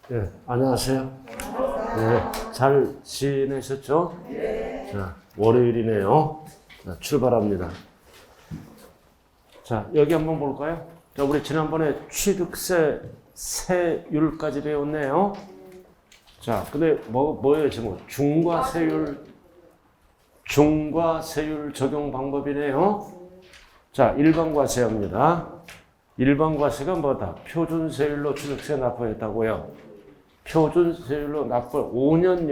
네, 안녕하세요. 네, 잘 지내셨죠? 네. 자, 월요일이네요. 자, 출발합니다. 자, 여기 한번 볼까요? 자, 우리 지난번에 취득세 세율까지 배웠네요. 자, 근데 뭐예요, 지금? 중과 세율 적용 방법이네요. 자, 일반과세입니다. 일반과세가 뭐다? 표준세율로 취득세 납부했다고요. 표준세율로 납부 5년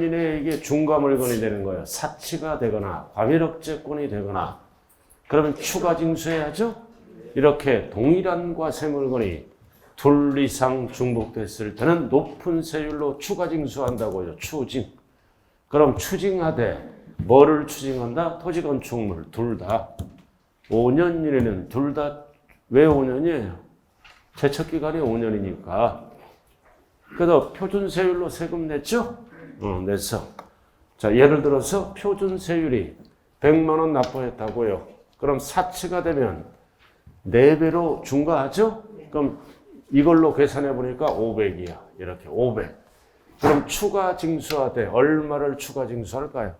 이내에 이게 중과물건이 되는 거예요. 사치가 되거나 과밀억제권이 되거나 그러면 추가 징수해야죠. 이렇게 동일한 과세물건이 둘 이상 중복됐을 때는 높은 세율로 추가 징수한다고요. 추징. 그럼 추징하되 뭐를 추징한다? 토지건축물 둘 다. 5년 이내는 둘 다 왜 5년이에요? 제척기간이 5년이니까. 그래서 표준세율로 세금 냈죠? 냈어. 자, 예를 들어서 표준세율이 100만 원 납부했다고요. 그럼 사치가 되면 4배로 중과하죠? 그럼 이걸로 계산해 보니까 500이야. 이렇게 500. 그럼 추가 징수하되 얼마를 추가 징수할까요?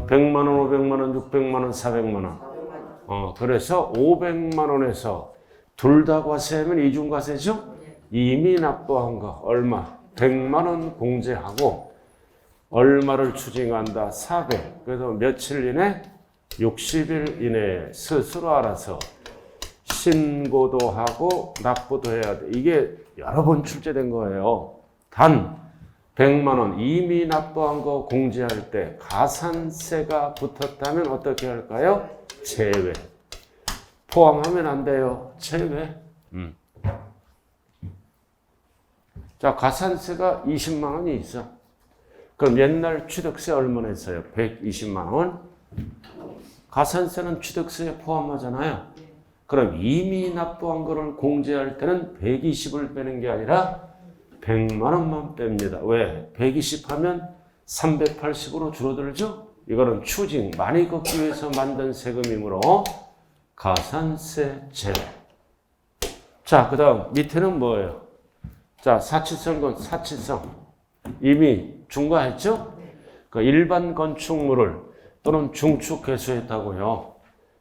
100만 원, 500만 원, 600만 원, 400만 원. 그래서 500만 원에서 둘 다 과세하면 이중과세죠? 이미 납부한 거 얼마? 100만 원 공제하고 얼마를 추징한다? 400. 그래서 며칠 이내? 60일 이내에 스스로 알아서 신고도 하고 납부도 해야 돼. 이게 여러 번 출제된 거예요. 단 100만 원 이미 납부한 거 공제할 때 가산세가 붙었다면 어떻게 할까요? 제외. 포함하면 안 돼요. 제외. 자, 가산세가 20만 원이 있어. 그럼 옛날 취득세 얼마 냈어요? 120만 원. 가산세는 취득세에 포함하잖아요. 그럼 이미 납부한 거를 공제할 때는 120을 빼는 게 아니라 100만 원만 뺍니다. 왜? 120 하면 380으로 줄어들죠? 이거는 추징, 많이 걷기 위해서 만든 세금이므로 가산세 제외. 자, 그 다음 밑에는 뭐예요? 자, 사치성건 사치성. 이미 중과했죠? 그 일반 건축물을 또는 중축 개수했다고요.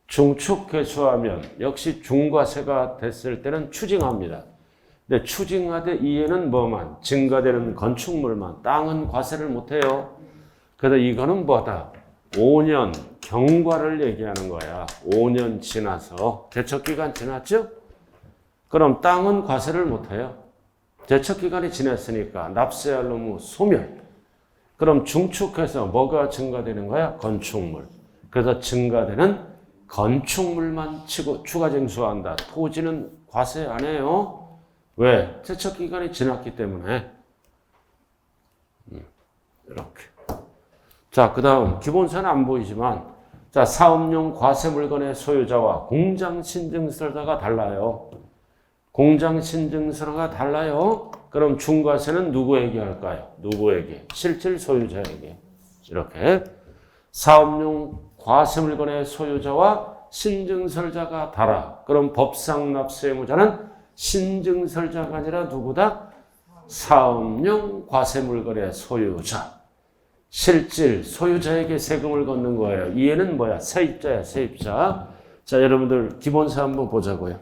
중축 개수하면 역시 중과세가 됐을 때는 추징합니다. 근데 추징하되 이에는 뭐만? 증가되는 건축물만. 땅은 과세를 못해요. 그래서 이거는 뭐다? 5년 경과를 얘기하는 거야. 5년 지나서. 제척기간 지났죠? 그럼 땅은 과세를 못해요. 제척기간이 지났으니까 납세할 의무 소멸. 그럼 중축해서 뭐가 증가되는 거야? 건축물. 그래서 증가되는 건축물만 치고 추가 징수한다. 토지는 과세 안 해요. 왜? 제척기간이 지났기 때문에. 이렇게. 자, 그 다음 기본세는 안 보이지만 자, 사업용 과세 물건의 소유자와 공장 신증서가 달라요. 공장 신증서가 달라요. 그럼 중과세는 누구에게 할까요? 누구에게? 실질 소유자에게. 이렇게 사업용 과세 물건의 소유자와 신증설자가 달라. 그럼 법상 납세 의무자는 신증설자가 아니라 누구다? 사업용 과세 물건의 소유자. 실질 소유자에게 세금을 걷는 거예요. 이해는 뭐야? 세입자야, 세입자. 자, 여러분들 기본세 한번 보자고요.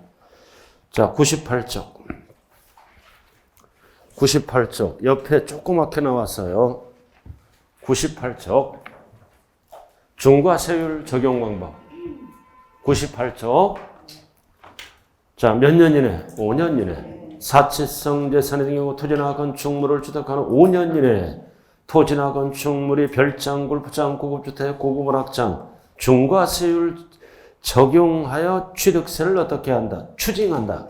자, 98쪽. 98쪽. 옆에 조그맣게 나왔어요. 98쪽. 중과세율 적용 방법. 98쪽. 자, 몇 년 이내? 5년 이내. 사치성 재산의 경우 토지나 건축물을 취득하는 5년 이내 토지나 건축물이 별장, 골프장, 고급주택, 고급원학장, 중과세율 적용하여 취득세를 어떻게 한다? 추징한다.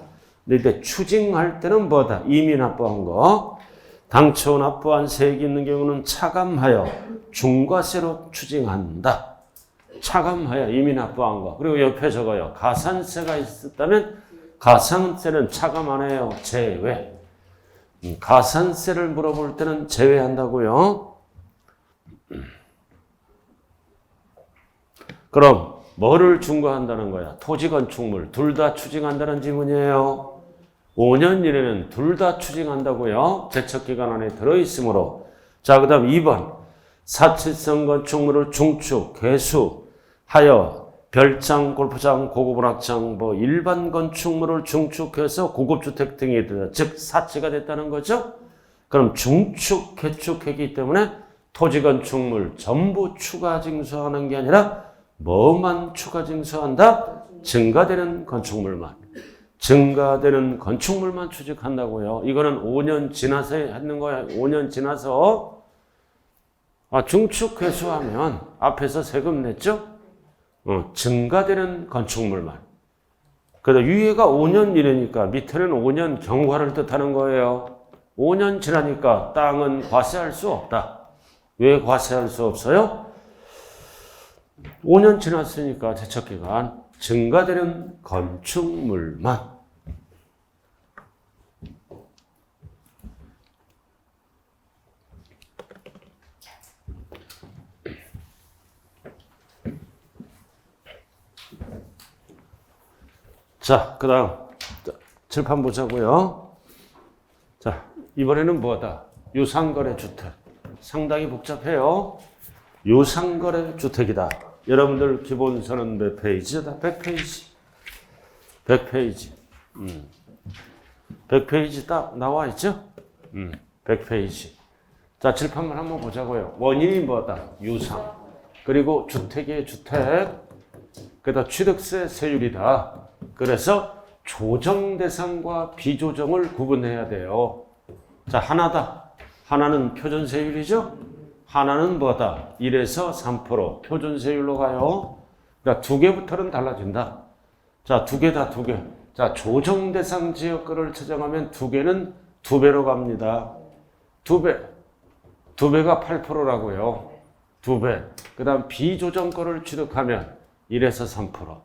근데 추징할 때는 뭐다? 이미 납부한 거. 당초 납부한 세액이 있는 경우는 차감하여 중과세로 추징한다. 차감하여 이미 납부한 거. 그리고 옆에 적어요. 가산세가 있었다면 가산세는 차감 안 해요. 제외. 가산세를 물어볼 때는 제외한다고요. 그럼 뭐를 중과한다는 거야? 토지 건축물 둘 다 추징한다는 지문이에요. 5년 이내는 둘 다 추징한다고요. 제척기간 안에 들어있으므로. 자, 그 다음 2번. 사치성 건축물을 중축, 개수하여 별장, 골프장, 고급 문학장, 일반 건축물을 중축해서 고급주택 등이 되다. 즉 사치가 됐다는 거죠. 그럼 중축, 개축했기 때문에 토지 건축물 전부 추가 징수하는 게 아니라 뭐만 추가 징수한다? 증가되는 건축물만. 증가되는 건축물만 취득한다고요. 이거는 5년 지나서 하는 거야. 5년 지나서 중축 회수하면 앞에서 세금 냈죠? 증가되는 건축물만. 그래서 위에가 5년 이내니까 밑에는 5년 경과를 뜻하는 거예요. 5년 지나니까 땅은 과세할 수 없다. 왜 과세할 수 없어요? 5년 지났으니까 제척기간 증가되는 건축물만. 자, 그 다음 칠판 보자고요. 자, 이번에는 뭐다? 유상거래 주택. 상당히 복잡해요. 유상거래 주택이다. 여러분들 기본서는 몇 페이지다? 100페이지. 100페이지. 100페이지 딱 나와 있죠? 100페이지. 자, 칠판만 한번 보자고요. 원인이 뭐다? 유상. 그리고 주택의 주택. 그다음 취득세 세율이다. 그래서 조정 대상과 비조정을 구분해야 돼요. 자, 하나다. 하나는 표준세율이죠? 하나는 뭐다? 1에서 3% 표준세율로 가요. 그러니까 두 개부터는 달라진다. 자, 두 개다, 두 개. 자, 조정 대상 지역구를 측정하면 두 개는 두 배로 갑니다. 두 배. 두 배가 8%라고요. 두 배. 그 다음 비조정거를 취득하면 1에서 3%.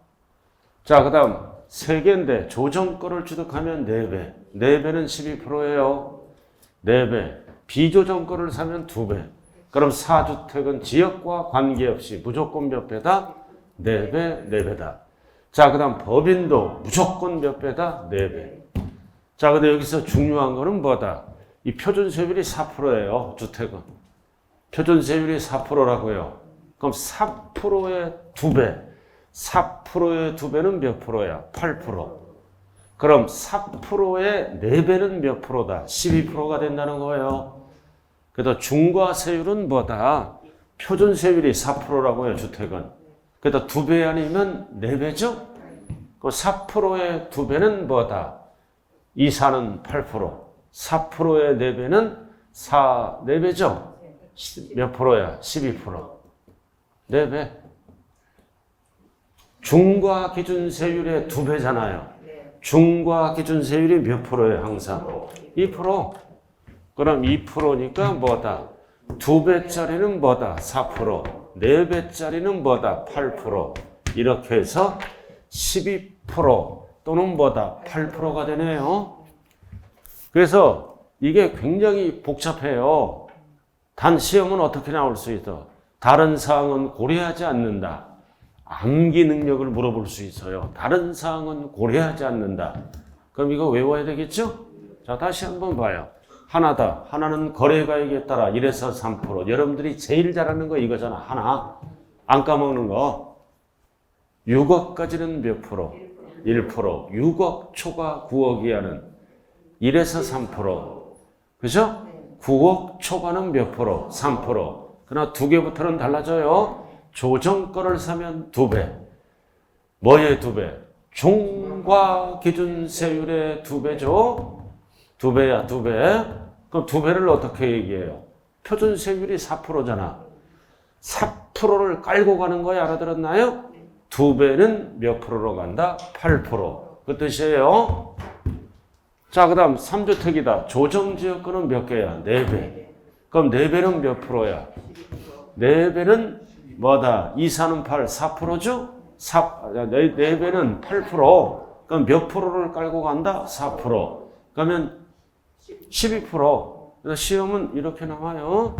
자, 그 다음 세 개인데 조정거를 취득하면 4배. 4배는 12%예요. 4배. 비조정거를 사면 2배. 그럼 4주택은 지역과 관계없이 무조건 몇 배다? 4배, 4배다. 자, 그 다음 법인도 무조건 몇 배다? 4배. 자, 근데 여기서 중요한 거는 뭐다? 이 표준세율이 4%예요. 주택은. 표준세율이 4%라고요. 그럼 4%의 2배. 4%의 2배는 몇 프로야? 8%. 그럼 4%의 4배는 몇 프로다? 12%가 된다는 거예요. 그래서 중과세율은 뭐다? 표준세율이 4%라고요, 주택은. 그래서 2배 아니면 4배죠? 그 4%의 2배는 뭐다? 이사는 8%. 4%의 4배는 4배죠? 몇 프로야? 12%. 4배. 중과 기준세율의 2배잖아요. 중과 기준세율이 몇 프로예요, 항상? 2%. 그럼 2%니까 뭐다? 2배짜리는 뭐다? 4%. 4배짜리는 뭐다? 8%. 이렇게 해서 12% 또는 뭐다? 8%가 되네요. 그래서 이게 굉장히 복잡해요. 단 시험은 어떻게 나올 수 있어? 다른 사항은 고려하지 않는다. 암기 능력을 물어볼 수 있어요. 다른 사항은 고려하지 않는다. 그럼 이거 외워야 되겠죠? 자, 다시 한번 봐요. 하나다. 하나는 거래가액에 따라 1에서 3%. 여러분들이 제일 잘하는 거 이거잖아. 하나. 안 까먹는 거. 6억까지는 몇 프로? 1%. 6억 초과 9억 이하는 1에서 3%. 그죠? 9억 초과는 몇 프로? 3%. 그러나 두 개부터는 달라져요. 조정거를 사면 2배. 뭐의 2배? 중과 기준세율의 2배죠? 2배야, 2배. 그럼 2배를 어떻게 얘기해요? 표준세율이 4%잖아. 4%를 깔고 가는 거야, 알아들었나요? 2배는 몇 프로로 간다? 8%. 그 뜻이에요. 자, 그 다음 3주택이다. 조정지역구는 몇 개야? 4배. 그럼 4배는 몇 프로야? 4배는 뭐다? 2, 4는 8, 4%죠? 4배는 8%. 그럼 몇 프로를 깔고 간다? 4%. 그러면 12%. 그래서 시험은 이렇게 나와요.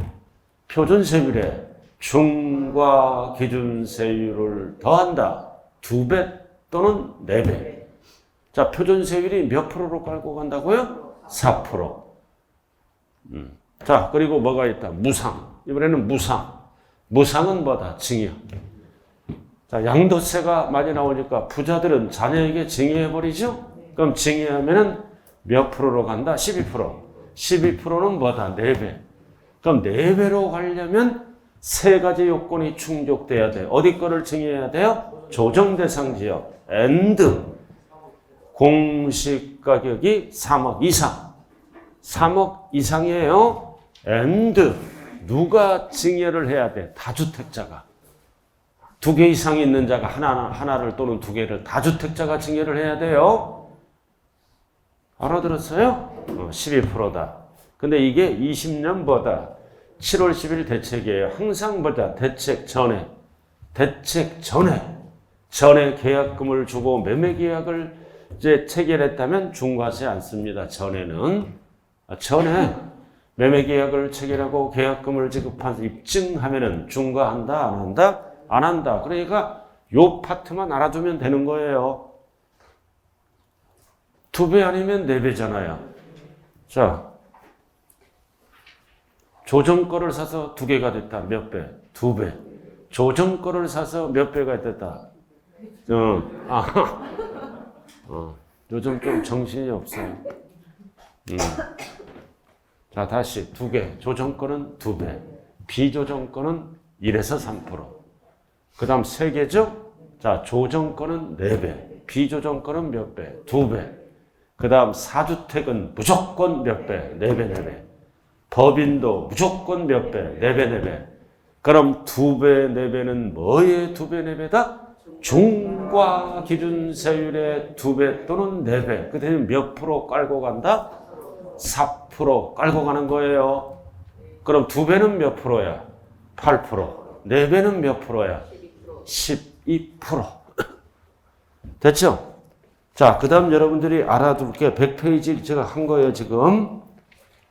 표준세율에 중과 기준세율을 더한다. 2배 또는 4배. 자, 표준세율이 몇 프로로 깔고 간다고요? 4%. 자, 그리고 뭐가 있다? 무상. 이번에는 무상. 무상은 뭐다? 증여. 자, 양도세가 많이 나오니까 부자들은 자녀에게 증여해버리죠? 그럼 증여하면은 몇 프로로 간다? 12%. 12%는 뭐다? 4배. 그럼 4배로 가려면 세 가지 요건이 충족돼야 돼. 어디 거를 증여해야 돼요? 조정대상 지역. and 공시가격이 3억 이상. 3억 이상이에요. and 누가 증여를 해야 돼? 다주택자가. 2개 이상 있는 자가 하나를 또는 2개를 다주택자가 증여를 해야 돼요. 알아들었어요? 12%다. 근데 이게 20년보다 7월 10일 대책이에요. 항상 보자. 대책 전에 계약금을 주고 매매 계약을 이제 체결했다면 중과세 안 씁니다. 전에 매매 계약을 체결하고 계약금을 입증하면은 중과한다, 안 한다? 안 한다. 그러니까 요 파트만 알아두면 되는 거예요. 2배 아니면 4배잖아요. 자, 조정거를 사서 2개가 됐다. 몇 배? 2배. 조정거를 사서 몇 배가 됐다. 요즘 좀 정신이 없어요. 자, 다시 2개. 조정거는 2배. 비조정거는 1에서 3%. 그 다음 3개죠? 자, 조정거는 4배. 비조정거는 몇 배? 2배. 그 다음 4주택은 무조건 몇 배? 4배, 4배. 법인도 무조건 몇 배? 4배, 4배. 그럼 2배, 4배는 뭐의 2배, 4배다? 중과 기준세율의 2배 또는 4배. 그 대신 몇 프로 깔고 간다? 4% 깔고 가는 거예요. 그럼 2배는 몇 프로야? 8%. 4배는 몇 프로야? 12%. 됐죠? 자, 그 다음 여러분들이 알아둘 게 100페이지 제가 한 거예요, 지금.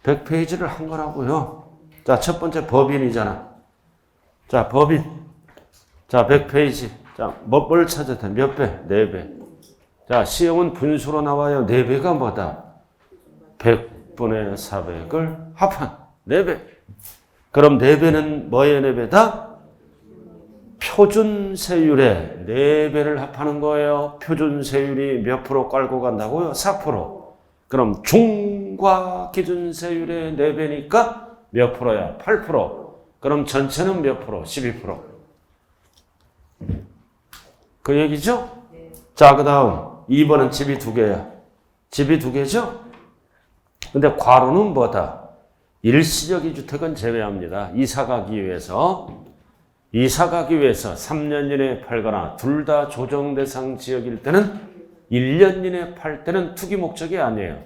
100페이지를 한 거라고요. 자, 첫 번째 법인이잖아. 자, 법인. 자, 100페이지. 자, 뭘 찾아야 돼? 몇 배? 4배. 자, 시험은 분수로 나와요. 4배가 뭐다? 100분의 400을 합한 4배. 그럼 4배는 뭐의 4배다? 표준세율의 4배를 합하는 거예요. 표준세율이 몇 프로 깔고 간다고요? 4%. 그럼 중과 기준세율의 4배니까 몇 프로야? 8%. 그럼 전체는 몇 프로? 12%. 그 얘기죠? 자, 그 다음 2번은 집이 2개야. 집이 2개죠? 근데 괄호는 뭐다? 일시적 2주택은 제외합니다. 이사 가기 위해서 3년 이내에 팔거나 둘 다 조정대상 지역일 때는 1년 이내에 팔 때는 투기 목적이 아니에요.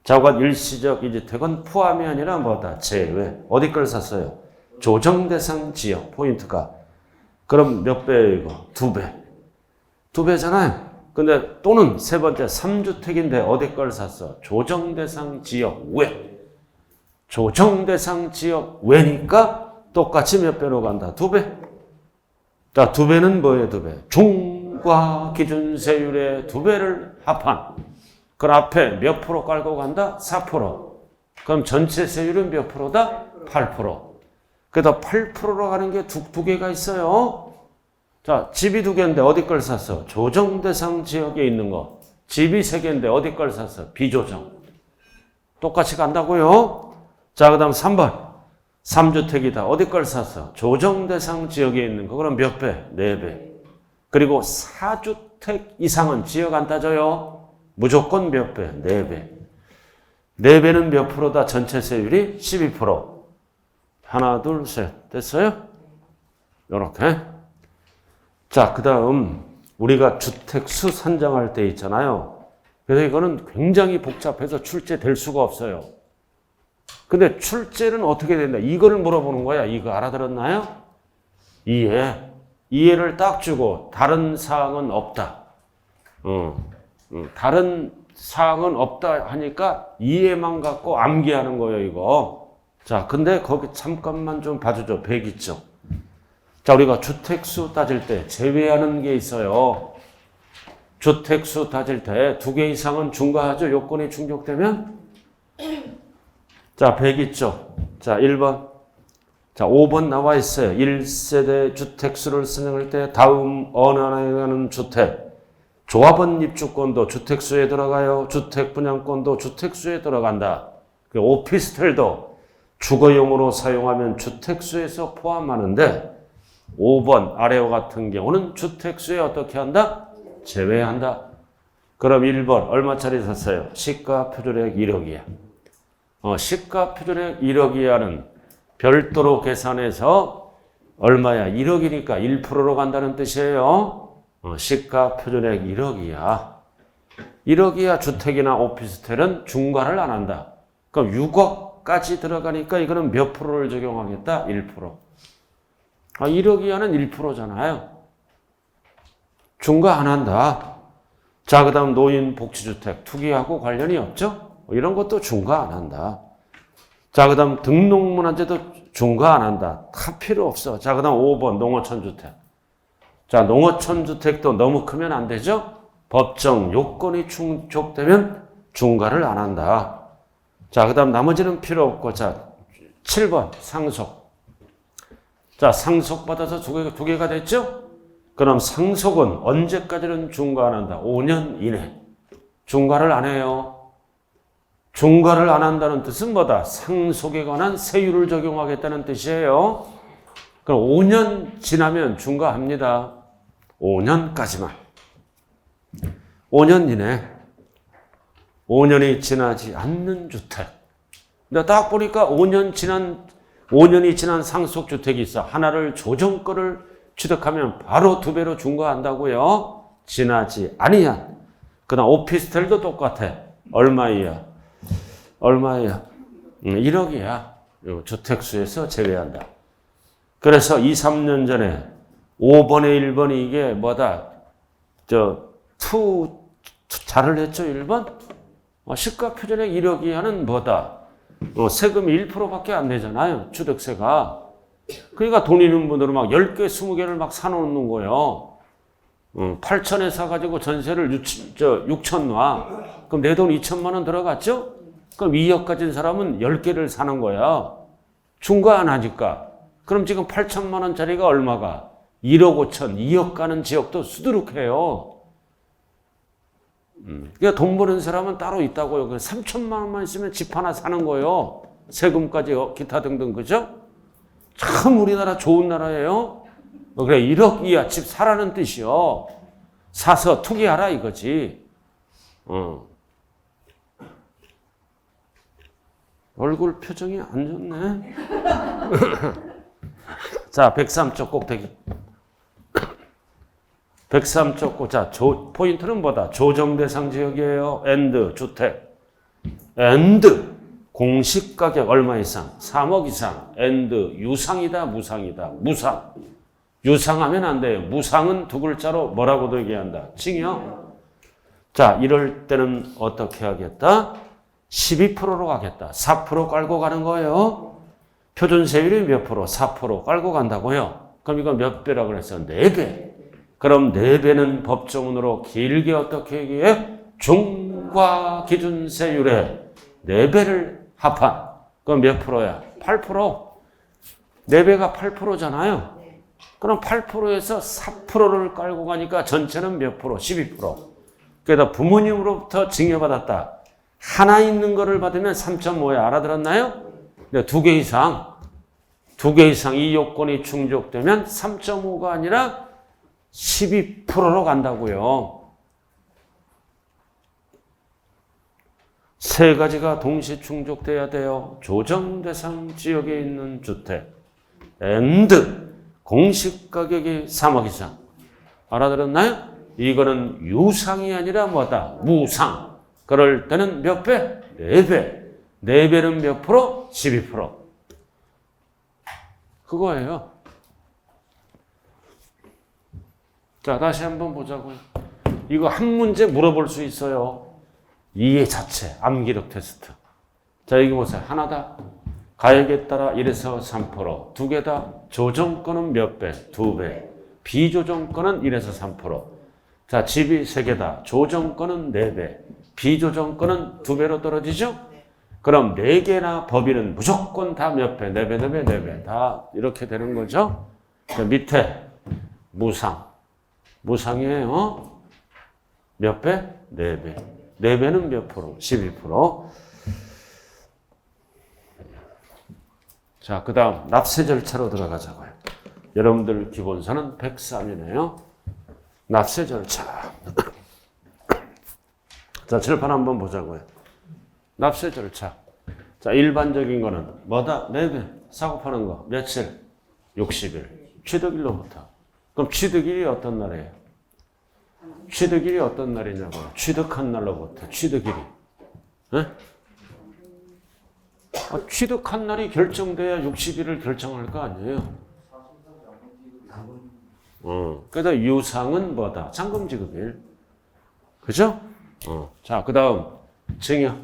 자관 일시적 2주택은 포함이 아니라 뭐다? 제외. 어디 걸 샀어요? 조정대상 지역. 포인트가. 그럼 몇 배예요, 이거? 2배. 2배잖아요. 근데 또는 세 번째 3주택인데 어디 걸 샀어? 조정대상 지역 외. 조정대상 지역 외니까 똑같이 몇 배로 간다? 2배. 자, 2배는 뭐예요, 2배? 중과 기준세율의 2배를 합한. 그 앞에 몇 프로 깔고 간다? 4%. 그럼 전체 세율은 몇 프로다? 8%. 그래서 8%로 가는 게 두 개가 있어요. 자, 집이 2개인데 어디 걸 샀어? 조정대상 지역에 있는 거. 집이 3개인데 어디 걸 샀어? 비조정. 똑같이 간다고요. 자, 그 다음 3번. 3주택이다. 어디 걸 샀어? 조정대상 지역에 있는 거. 그럼 몇 배? 4배. 그리고 4주택 이상은 지역 안 따져요. 무조건 몇 배? 4배. 4배는 몇 프로다? 전체 세율이 12%. 하나, 둘, 셋. 됐어요? 요렇게. 자, 그 다음 우리가 주택수 산정할 때 있잖아요. 그래서 이거는 굉장히 복잡해서 출제될 수가 없어요. 근데 출제는 어떻게 된다? 이거를 물어보는 거야. 이거 알아들었나요? 이해를 딱 주고 다른 사항은 없다. 다른 사항은 없다 하니까 이해만 갖고 암기하는 거예요, 이거. 자, 근데 거기 잠깐만 좀 봐주죠. 100 있죠. 자, 우리가 주택수 따질 때 제외하는 게 있어요. 주택수 따질 때 2개 이상은 중과하죠. 요건이 충족되면. 자, 100 있죠. 자, 1번. 자, 5번 나와 있어요. 1세대 주택수를 선정할 때 다음 어느 하나에 관한 주택. 조합원 입주권도 주택수에 들어가요. 주택분양권도 주택수에 들어간다. 그 오피스텔도 주거용으로 사용하면 주택수에서 포함하는데 5번 아래와 같은 경우는 주택수에 어떻게 한다? 제외한다. 그럼 1번 얼마짜리 샀어요? 시가 표준액 1억이야. 시가 표준액 1억이야는 별도로 계산해서 얼마야? 1억이니까 1%로 간다는 뜻이에요. 시가 표준액 1억이야. 1억이야 주택이나 오피스텔은 중과를 안 한다. 그럼 6억까지 들어가니까 이거는 몇 프로를 적용하겠다? 1%. 1억 이하는 1%잖아요. 중과 안 한다. 자, 그 다음 노인복지주택, 투기하고 관련이 없죠? 이런 것도 중과 안 한다. 자, 그 다음 등록문화재도 중과 안 한다. 다 필요 없어. 자, 그 다음 5번 농어촌주택. 자, 농어촌주택도 너무 크면 안 되죠? 법정 요건이 충족되면 중과를 안 한다. 자, 그 다음 나머지는 필요 없고, 자, 7번 상속. 자, 상속받아서 두 개가 됐죠? 그럼 상속은 언제까지는 중과 안 한다? 5년 이내. 중과를 안 해요. 중과를 안 한다는 뜻은 뭐다? 상속에 관한 세율을 적용하겠다는 뜻이에요. 그럼 5년 지나면 중과합니다. 5년까지만. 5년 이내. 5년이 지나지 않는 주택. 근데 딱 보니까 5년이 지난 상속주택이 있어. 하나를 조정권을 취득하면 바로 2배로 중과한다고요. 지나지 아니한. 그다음 오피스텔도 똑같아. 얼마야? 1억이야. 주택수에서 제외한다. 그래서 2, 3년 전에 5번에 1번이 이게 뭐다? 잘을 했죠, 1번? 시가 표준액 1억 이하는 뭐다? 세금이 1%밖에 안 되잖아요, 취득세가. 그러니까 돈 있는 분들은 막 10개, 20개를 막 사놓는 거예요. 8천에 사가지고 전세를 6천 놔. 그럼 내 돈 2천만 원 들어갔죠? 그럼 2억 가진 사람은 10개를 사는 거야. 중과 안 하니까. 그럼 지금 8천만 원짜리가 얼마가? 1억 5천, 2억 가는 지역도 수두룩해요. 그러니까 돈 버는 사람은 따로 있다고요. 3천만 원만 있으면 집 하나 사는 거예요. 세금까지 기타 등등, 그죠? 참 우리나라 좋은 나라예요. 그래, 1억 이하 집 사라는 뜻이요. 사서 투기하라 이거지. 얼굴 표정이 안 좋네. 자, 103쪽 꼭대기. 103쪽 꼭. 자, 포인트는 뭐다? 조정대상 지역이에요. and 주택. and 공시가격 얼마 이상? 3억 이상. and 유상이다, 무상이다. 무상. 유상하면 안 돼요. 무상은 두 글자로 뭐라고도 얘기한다? 징역. 자, 이럴 때는 어떻게 하겠다? 12%로 가겠다. 4% 깔고 가는 거예요. 표준세율이 몇 프로? 4% 깔고 간다고요. 그럼 이거 몇 배라고 그랬어요? 4배. 그럼 4배는 법정으로 길게 어떻게 얘기해? 중과기준세율에 4배를 합한. 그럼 몇 프로야? 8%. 4배가 8%잖아요. 그럼 8%에서 4%를 깔고 가니까 전체는 몇 프로? 12%. 그러다 부모님으로부터 증여받았다. 하나 있는 거를 받으면 3.5에 알아들었나요? 2개 이상 이 요건이 충족되면 3.5가 아니라 12%로 간다고요. 세 가지가 동시 충족돼야 돼요. 조정 대상 지역에 있는 주택. and 공시가격이 3억 이상. 알아들었나요? 이거는 유상이 아니라 뭐다? 무상. 그럴 때는 몇 배? 4배. 4배는 몇 프로? 12%. 그거예요. 자, 다시 한번 보자고요. 이거 한 문제 물어볼 수 있어요. 이해 자체, 암기력 테스트. 자, 여기 보세요. 하나다. 가액에 따라 1에서 3%. 2개다. 조정권은 몇 배? 2배. 비조정권은 1에서 3%. 자, 집이 3개다. 조정권은 4배, 비조정권은 2배로 떨어지죠? 그럼 4개나 법인은 무조건 다 몇 배? 4배, 4배, 4배. 다 이렇게 되는 거죠? 자, 밑에 무상. 무상이에요. 몇 배? 4배. 4배는 몇 프로? 12%. 자, 그 다음 납세 절차로 들어가자고요. 여러분들 기본서는 103이네요. 납세 절차. 자, 칠판 한번 보자고요. 납세 절차. 자, 일반적인 거는 뭐다? 4배. 사고 파는 거. 며칠? 60일. 취득일로부터. 그럼 취득일이 어떤 날이에요? 취득일이 어떤 날이냐고요? 취득한 날로부터. 취득일이. 네? 취득한 날이 결정돼야 60일을 결정할 거 아니에요? 그래서 유상은 뭐다? 잔금 지급일. 그죠? 자, 그 다음 증여.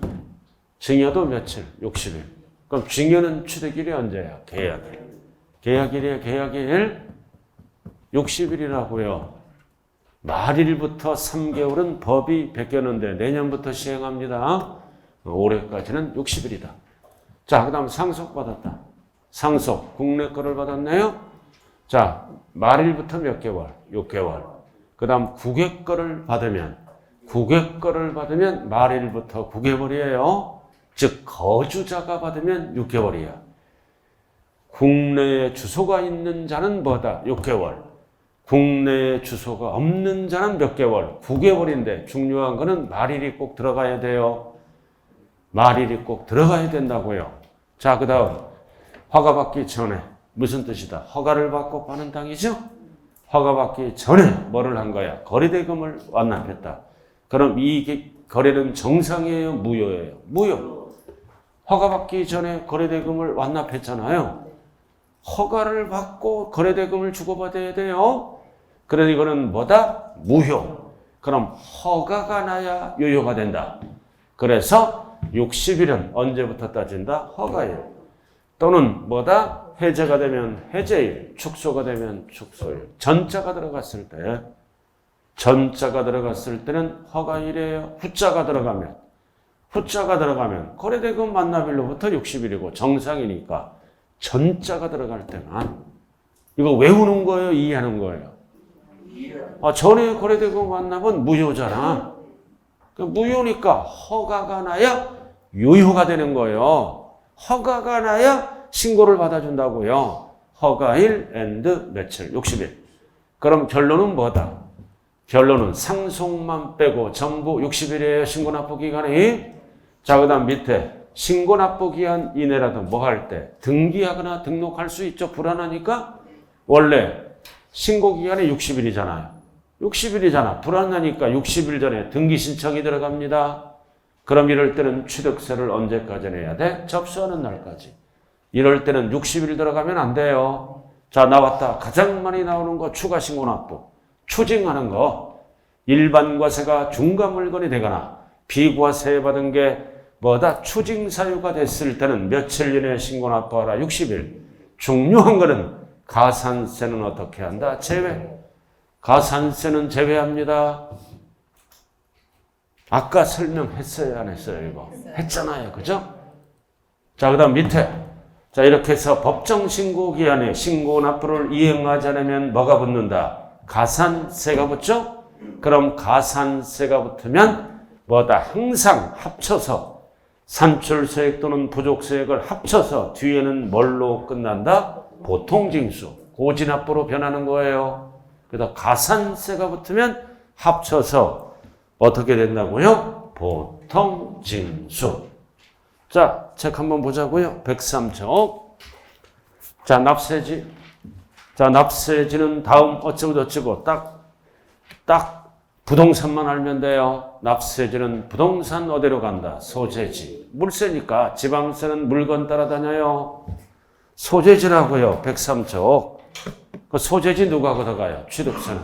증여도 며칠? 60일. 그럼 증여는 취득일이 언제야? 계약일. 계약일이야, 계약일. 60일이라고요. 말일부터 3개월은 법이 베꼈는데 내년부터 시행합니다. 올해까지는 60일이다. 자, 그 다음 상속받았다. 상속. 국내 거를 받았네요. 자, 말일부터 몇 개월? 6개월. 그 다음 국외 거를 받으면 말일부터 9개월이에요. 즉 거주자가 받으면 6개월이야. 국내에 주소가 있는 자는 뭐다? 6개월. 국내에 주소가 없는 자는 몇 개월? 9개월인데 중요한 거는 말일이 꼭 들어가야 돼요. 말일이 꼭 들어가야 된다고요. 자, 그 다음 허가받기 전에 무슨 뜻이다? 허가를 받고 파는 땅이죠? 허가받기 전에 뭐를 한 거야? 거래대금을 완납했다. 그럼 이 거래는 정상이에요? 무효예요? 무효. 허가받기 전에 거래대금을 완납했잖아요. 허가를 받고 거래대금을 주고받아야 돼요. 그래서 이거는 뭐다? 무효. 그럼 허가가 나야 유효가 된다. 그래서 60일은 언제부터 따진다? 허가일. 또는 뭐다? 해제가 되면 해제일, 축소가 되면 축소일. 전자가 들어갔을 때는 허가일이에요. 후자가 들어가면 거래대금 완납일로부터 60일이고 정상이니까 전자가 들어갈 때만 이거 외우는 거예요? 이해하는 거예요? 전에 거래대금 완납은 무효잖아. 무효니까 허가가 나야 유효가 되는 거예요. 허가가 나야 신고를 받아준다고요. 허가일 and 며칠? 60일. 그럼 결론은 뭐다? 결론은 상속만 빼고 전부 60일이에요. 신고납부 기간이. 자, 그 다음 밑에 신고납부 기한 이내라도 뭐 할 때 등기하거나 등록할 수 있죠. 불안하니까. 원래 신고기간이 60일이잖아요. 60일이잖아. 불안하니까 60일 전에 등기 신청이 들어갑니다. 그럼 이럴 때는 취득세를 언제까지 내야 돼? 접수하는 날까지. 이럴 때는 60일 들어가면 안 돼요. 자, 나왔다. 가장 많이 나오는 거 추가 신고납부. 추징하는 거. 일반과세가 중과 물건이 되거나 비과세 받은 게 뭐다? 추징 사유가 됐을 때는 며칠 이내에 신고납부하라? 60일. 중요한 거는 가산세는 어떻게 한다? 제외. 가산세는 제외합니다. 아까 설명했어요? 안 했어요? 이거? 했잖아요. 그죠? 자, 그 다음 밑에. 자, 이렇게 해서 법정 신고 기한에 신고 납부를 이행하지 않으면 뭐가 붙는다? 가산세가 붙죠? 그럼 가산세가 붙으면 뭐다? 항상 합쳐서 산출세액 또는 부족세액을 합쳐서 뒤에는 뭘로 끝난다? 보통징수. 고지납부로 변하는 거예요. 그래서 가산세가 붙으면 합쳐서 어떻게 된다고요? 보통징수. 자, 책 한번 보자고요. 103쪽. 자, 납세지. 자, 납세지는 다음 어쩌고 딱 부동산만 알면 돼요. 납세지는 부동산 어디로 간다? 소재지. 물세니까 지방세는 물건 따라다녀요. 소재지라고요. 103쪽. 그 소재지 누가 걷어가요? 취득세는.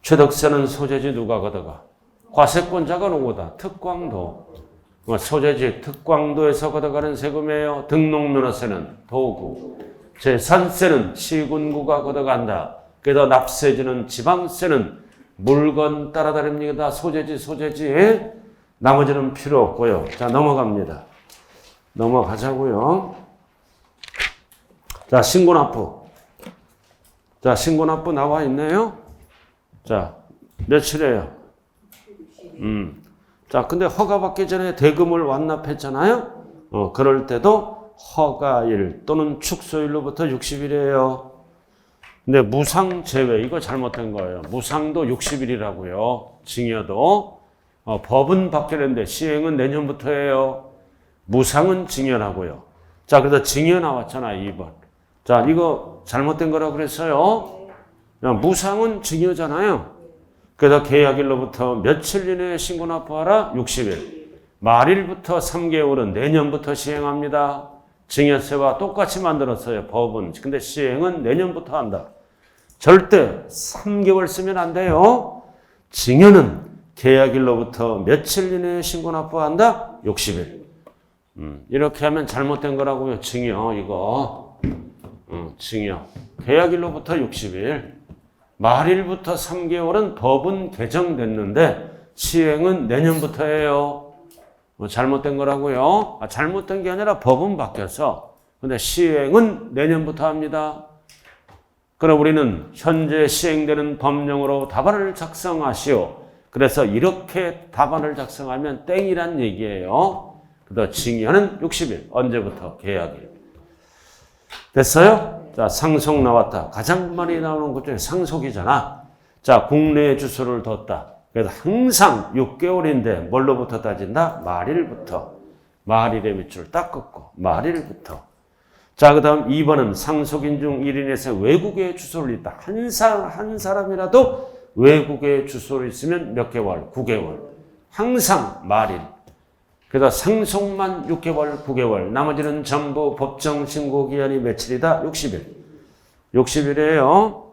취득세는 소재지 누가 걷어가? 과세권자가 누구다? 특광도. 소재지 특광도에서 걷어가는 세금이에요. 등록면허세는 도구. 재산세는 시군구가 걷어간다. 그래서 납세지는 지방세는 물건 따라다닙니다. 소재지. 나머지는 필요 없고요. 자, 넘어갑니다. 넘어가자고요. 자, 신고납부. 자, 신고납부 나와 있네요. 자, 며칠이에요? 자, 근데 허가받기 전에 대금을 완납했잖아요. 그럴 때도 허가일 또는 축소일로부터 60일이에요. 근데 무상 제외, 이거 잘못된 거예요. 무상도 60일이라고요. 증여도. 법은 바뀌는데 시행은 내년부터예요. 무상은 증여라고요. 자, 그래서 증여 나왔잖아요. 2번. 자, 이거 잘못된 거라고 그랬어요. 무상은 증여잖아요. 그래서 계약일로부터 며칠 이내에 신고납부하라? 60일. 말일부터 3개월은 내년부터 시행합니다. 증여세와 똑같이 만들었어요. 법은. 근데 시행은 내년부터 한다. 절대 3개월 쓰면 안 돼요. 증여는 계약일로부터 며칠 이내에 신고납부한다? 60일. 이렇게 하면 잘못된 거라고요. 증여 이거. 증여. 계약일로부터 60일. 말일부터 3개월은 법은 개정됐는데 시행은 내년부터예요. 잘못된 거라고요. 잘못된 게 아니라 법은 바뀌어서. 근데 시행은 내년부터 합니다. 그럼 우리는 현재 시행되는 법령으로 답안을 작성하시오. 그래서 이렇게 답안을 작성하면 땡이란 얘기예요. 그래서 증여는 60일. 언제부터? 계약일. 됐어요? 자, 상속 나왔다. 가장 많이 나오는 것 중에 상속이잖아. 자, 국내에 주소를 뒀다. 그래서 항상 6개월인데 뭘로부터 따진다? 말일부터. 말일의 밑줄 딱 긋고 말일부터. 자, 그 다음 2번은 상속인 중 1인에서 외국에 주소를 있다. 한 사람이라도 외국에 주소를 있으면 몇 개월? 9개월. 항상 말일. 그래서 상속만 6개월, 9개월. 나머지는 전부 법정 신고 기한이 며칠이다? 60일. 60일이에요.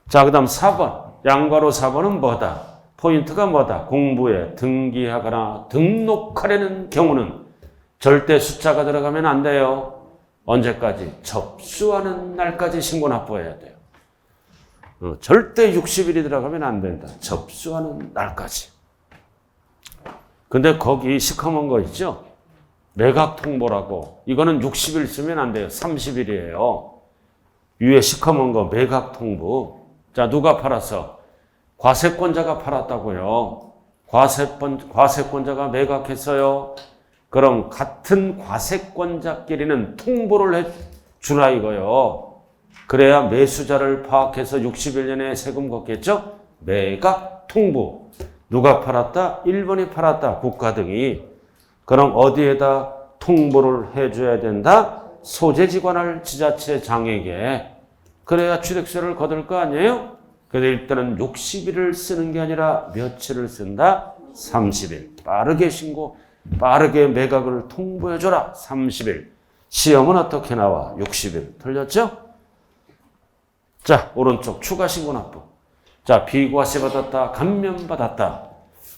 자, 그 다음 4번. 양괄호 4번은 뭐다? 포인트가 뭐다? 공부에 등기하거나 등록하려는 경우는 절대 숫자가 들어가면 안 돼요. 언제까지? 접수하는 날까지 신고 납부해야 돼요. 절대 60일이 들어가면 안 된다. 접수하는 날까지. 근데 거기 시커먼 거 있죠? 매각 통보라고. 이거는 60일 쓰면 안 돼요. 30일이에요. 위에 시커먼 거 매각 통보. 자, 누가 팔았어? 과세권자가 팔았다고요. 과세권자가 매각했어요. 그럼 같은 과세권자끼리는 통보를 해 주라 이거요. 그래야 매수자를 파악해서 60일 내에 세금 걷겠죠? 매각 통보. 누가 팔았다? 1번이 팔았다. 국가 등이. 그럼 어디에다 통보를 해줘야 된다? 소재지관할 지자체장에게. 그래야 취득세를 거둘 거 아니에요? 그래서 일단은 60일을 쓰는 게 아니라 며칠을 쓴다? 30일. 빠르게 신고, 빠르게 매각을 통보해줘라. 30일. 시험은 어떻게 나와? 60일. 틀렸죠? 자, 오른쪽 추가 신고 납부. 자, 비과세 받았다. 감면 받았다.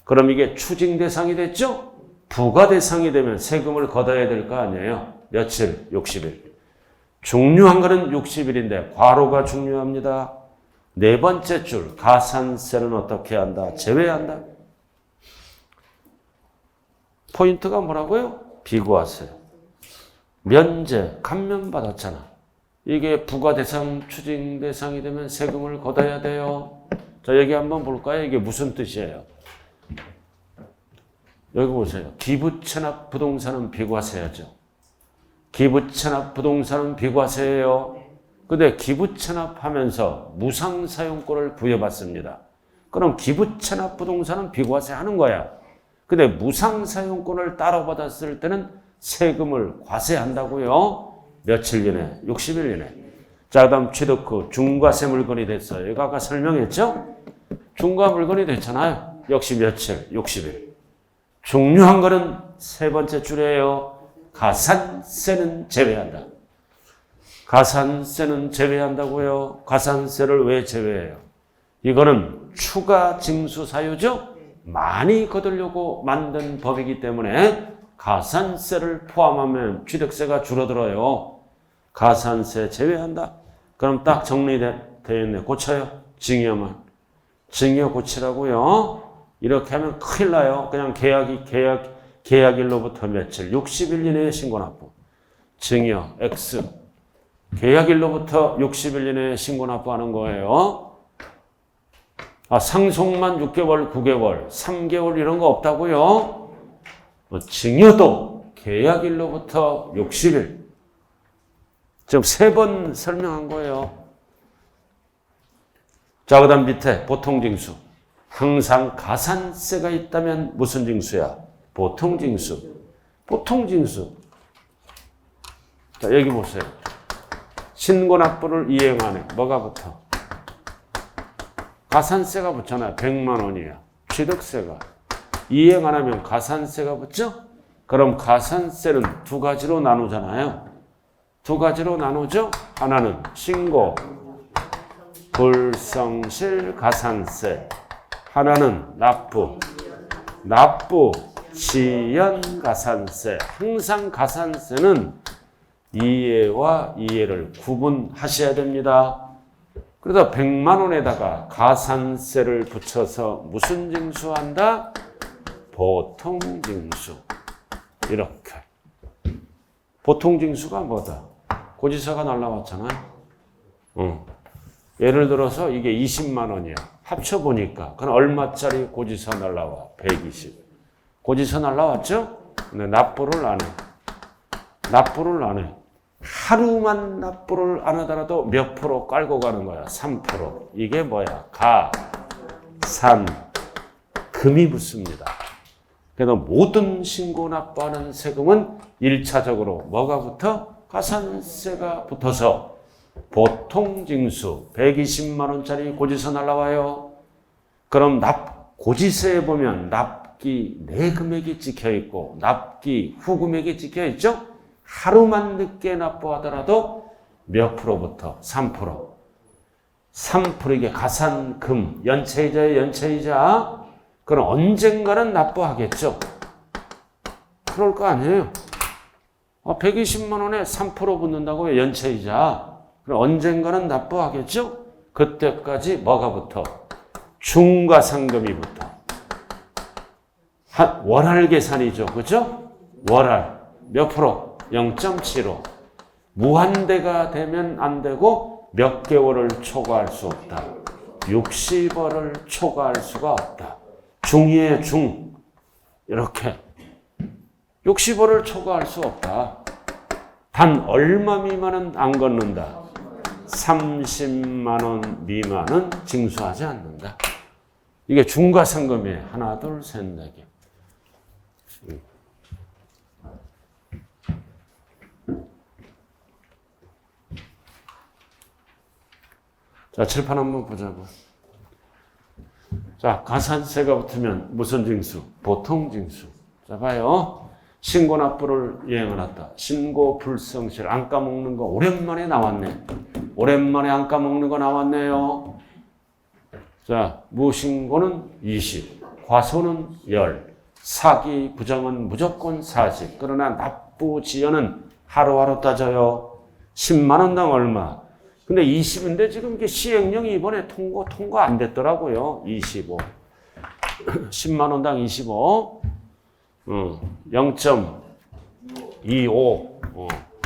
그럼 이게 추징 대상이 됐죠? 부과 대상이 되면 세금을 걷어야 될 거 아니에요? 며칠? 60일. 중요한 거는 60일인데 과로가 중요합니다. 네 번째 줄 가산세는 어떻게 한다? 제외한다. 포인트가 뭐라고요? 비과세. 면제, 감면 받았잖아. 이게 부과 대상, 추징 대상이 되면 세금을 걷어야 돼요. 자, 여기 한번 볼까요? 이게 무슨 뜻이에요? 여기 보세요. 기부채납 부동산은 비과세야죠. 기부채납 부동산은 비과세예요. 근데 기부채납하면서 무상사용권을 부여받습니다. 그럼 기부채납 부동산은 비과세 하는 거야. 근데 무상사용권을 따로 받았을 때는 세금을 과세한다고요. 며칠 이내? 60일 이내. 자, 그 다음 취득 후 중과세 물건이 됐어요. 이거 아까 설명했죠? 중과 물건이 됐잖아요. 역시 며칠? 60일. 중요한 거는 세 번째 줄이에요. 가산세는 제외한다. 가산세는 제외한다고요. 가산세를 왜 제외해요? 이거는 추가 징수 사유죠? 많이 거두려고 만든 법이기 때문에 가산세를 포함하면 취득세가 줄어들어요. 가산세 제외한다. 그럼 딱 정리되어 있네. 고쳐요. 증여만. 증여 고치라고요. 이렇게 하면 큰일 나요. 그냥 계약일로부터 며칠, 60일 이내에 신고납부. 증여 X. 계약일로부터 60일 이내에 신고납부하는 거예요. 상속만 6개월, 9개월, 3개월 이런 거 없다고요. 증여도 계약일로부터 60일. 지금 3번 설명한 거예요. 자, 그 다음 밑에 보통징수. 항상 가산세가 있다면 무슨 징수야? 보통징수. 보통징수. 자, 여기 보세요. 신고납부를 이행하네. 뭐가 붙어? 가산세가 붙잖아요. 100만 원이야. 취득세가. 이행 안 하면 가산세가 붙죠? 그럼 가산세는 두 가지로 나누잖아요. 두 가지로 나누죠? 하나는 신고, 불성실 가산세. 하나는 납부, 지연 가산세. 항상 가산세는 이해와 이해를 구분하셔야 됩니다. 그래서 100만 원에다가 가산세를 붙여서 무슨 징수한다? 보통징수. 이렇게. 보통징수가 뭐다? 고지서가 날라왔잖아요. 예를 들어서 이게 20만 원이야. 합쳐보니까 그건 얼마짜리 고지서 날라와? 120. 고지서 날라왔죠? 근데 납부를 안 해. 납부를 안 해. 하루만 납부를 안 하더라도 몇 프로 깔고 가는 거야? 3%. 이게 뭐야? 가산금이 붙습니다. 그래서 모든 신고 납부하는 세금은 1차적으로 뭐가 붙어? 가산세가 붙어서 보통징수 120만 원짜리 고지서 날라와요. 그럼 고지서에 보면 납기 내 금액이 찍혀 있고 납기 후 금액이 찍혀 있죠? 하루만 늦게 납부하더라도 몇 프로부터? 3%. 3% 이게 가산금, 연체이자의 연체이자. 그럼 언젠가는 납부하겠죠? 그럴 거 아니에요. 120만 원에 3% 붙는다고요, 연체이자. 그럼 언젠가는 납부하겠죠? 그때까지 뭐가 붙어? 중과상금이 붙어. 월할 계산이죠, 그죠? 월할. 몇 프로? 0.75. 무한대가 되면 안 되고 몇 개월을 초과할 수 없다. 60월을 초과할 수가 없다. 중이에요, 중. 이렇게. 60월을 초과할 수 없다. 단 얼마 미만은 안 걷는다. 30만 원 미만은 징수하지 않는다. 이게 중과상금이에요. 하나, 둘, 셋, 네 개. 자, 칠판 한번 보자고. 자, 가산세가 붙으면 무슨 징수? 보통징수. 자, 봐요. 신고납부를 이행해놨다. 신고 불성실. 안 까먹는 거 오랜만에 나왔네. 오랜만에 안 까먹는 거 나왔네요. 자, 무신고는 20, 과소는 10, 사기 부정은 무조건 40. 그러나 납부 지연은 하루하루 따져요. 10만 원당 얼마? 근데 20인데 지금 이게 시행령이 이번에 통과 안 됐더라고요. 25. 10만 원당 25. 0.25.